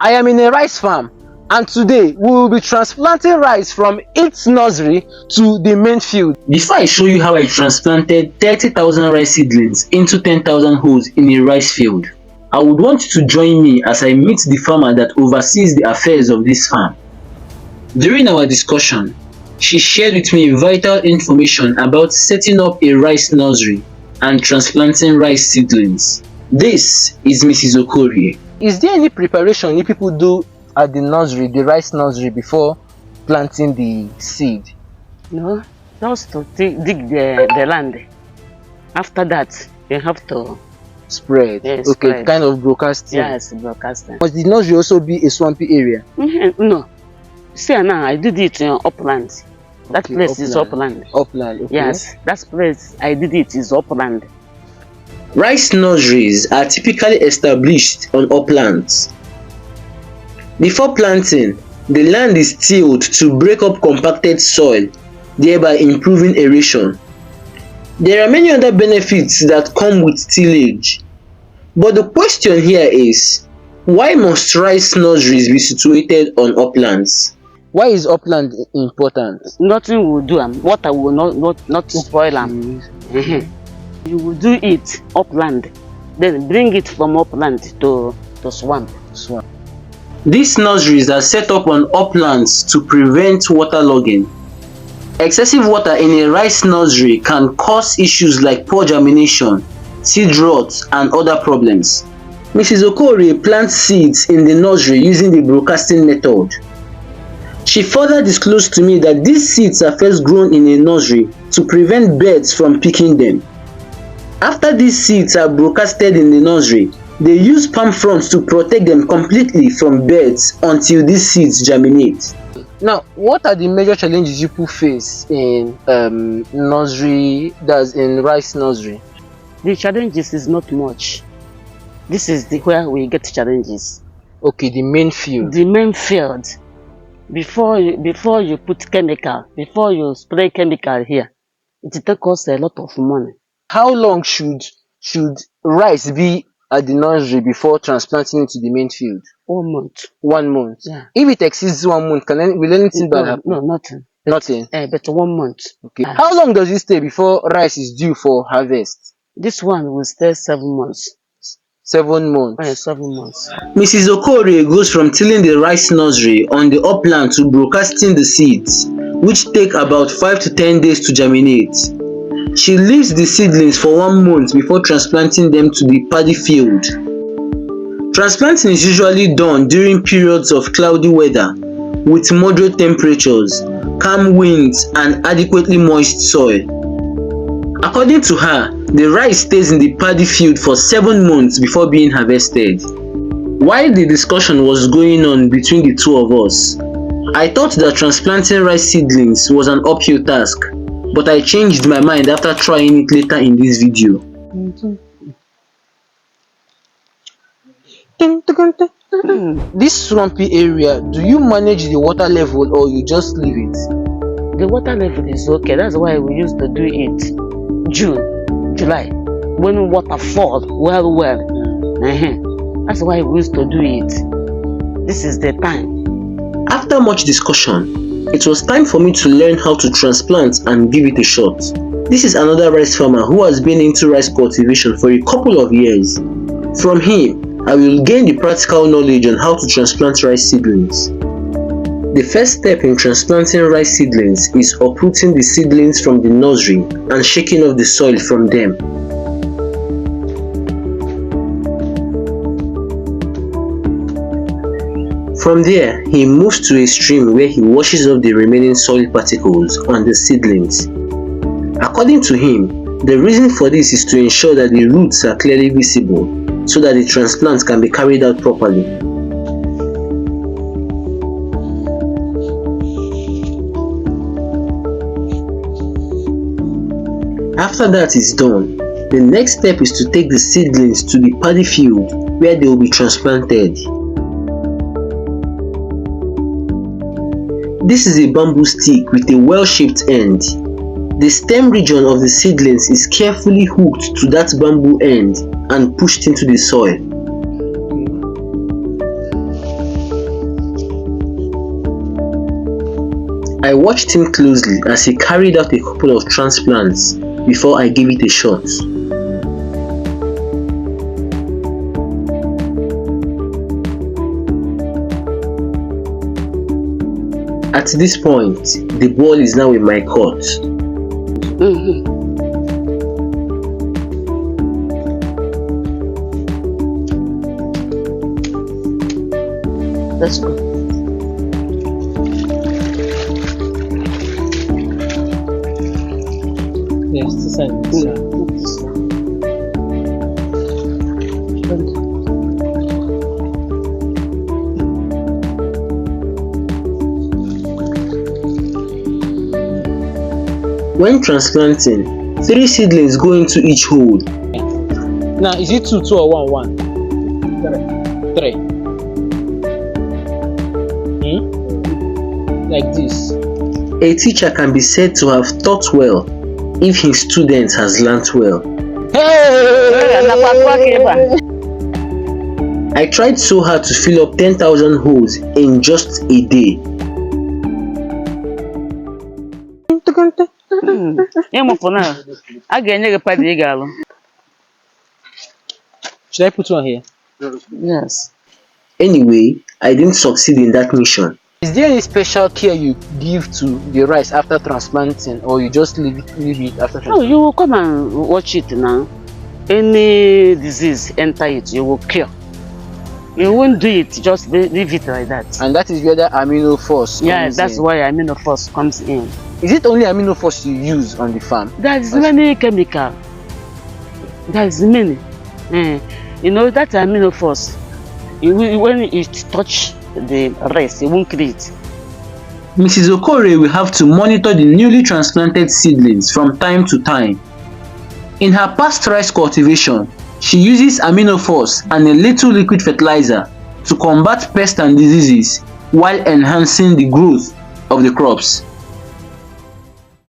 I am in a rice farm, and today we will be transplanting rice from its nursery to the main field. Before I show you how I transplanted 30,000 rice seedlings into 10,000 holes in a rice field, I would want you to join me as I meet the farmer that oversees the affairs of this farm. During our discussion, she shared with me vital information about setting up a rice nursery and transplanting rice seedlings. This is Mrs. Okorie. Is there any preparation you people do at the nursery, the rice nursery, before planting the seed? No, just to dig the land. After that, you have to spread. Yes, okay, spread. Kind of broadcasting. Yes, broadcasting. Must the nursery also be a swampy area? No. See now, I did it in upland. That Okay, place is upland. Upland, okay. Yes, that place I did it is upland. Rice nurseries are typically established on uplands. Before planting, the land is tilled to break up compacted soil, thereby improving aeration. There are many other benefits that come with tillage. But the question here is, why must rice nurseries be situated on uplands? Why is upland important? Nothing will do them. Water will not spoil them. You will do it upland, then bring it from upland to swamp. These nurseries are set up on uplands to prevent waterlogging. Excessive water in a rice nursery can cause issues like poor germination, seed rot, and other problems. Mrs. Okorie plants seeds in the nursery using the broadcasting method. She further disclosed to me that these seeds are first grown in a nursery to prevent birds from picking them. After these seeds are broadcasted in the nursery, they use palm fronds to protect them completely from birds until these seeds germinate. Now, what are the major challenges you people face in nursery, that's in rice nursery? The challenges is not much. This is where we get challenges. Okay, the main field. The main field. Before you put chemical, before you spray chemical here, it takes us a lot of money. How long should rice be at the nursery before transplanting it to the main field? 1 month. 1 month. Yeah. If it exceeds 1 month, will anything bad happen? No, nothing. Nothing. But 1 month. Okay. How long does it stay before rice is due for harvest? This one will stay 7 months. 7 months. 7 months. Mrs. Okorie goes from tilling the rice nursery on the upland to broadcasting the seeds, which take about 5 to 10 days to germinate. She leaves the seedlings for 1 month before transplanting them to the paddy field. Transplanting is usually done during periods of cloudy weather, with moderate temperatures, calm winds, and adequately moist soil. According to her, the rice stays in the paddy field for 7 months before being harvested. While the discussion was going on between the two of us, I thought that transplanting rice seedlings was an uphill task, but I changed my mind after trying it later in this video. This swampy area, do you manage the water level or you just leave it? The water level is okay. That's why we used to do it June, July, when water falls well. That's why we used to do it. This is the time. After much discussion, it was time for me to learn how to transplant and give it a shot. This is another rice farmer who has been into rice cultivation for a couple of years. From him, I will gain the practical knowledge on how to transplant rice seedlings. The first step in transplanting rice seedlings is uprooting the seedlings from the nursery and shaking off the soil from them. From there, he moves to a stream where he washes off the remaining soil particles on the seedlings. According to him, the reason for this is to ensure that the roots are clearly visible so that the transplant can be carried out properly. After that is done, the next step is to take the seedlings to the paddy field where they will be transplanted. This is a bamboo stick with a well-shaped end. The stem region of the seedlings is carefully hooked to that bamboo end and pushed into the soil. I watched him closely as he carried out a couple of transplants before I gave it a shot. At this point, the ball is now in my court. Let's go. Yes, this side. When transplanting, 3 seedlings go into each hole. Now, is it 2, 2 or 1, 1? 3. Like this. A teacher can be said to have taught well if his student has learnt well. I tried so hard to fill up 10,000 holes in just a day. Should I put one here? Yes. Anyway, I didn't succeed in that mission. Is there any special care you give to the rice after transplanting, or you just leave it after transplanting? No, you will come and watch it now. Any disease enter it, you will cure. You won't do it, just leave it like that. And that is where the amino force Yeah, that's in. why amino force comes in. Is it only amino force you use on the farm? There is many chemical. There is many. You know that amino force. When it touch the rest, it won't create. Mrs. Okore will have to monitor the newly transplanted seedlings from time to time. In her past rice cultivation, she uses amino force and a little liquid fertilizer to combat pests and diseases while enhancing the growth of the crops.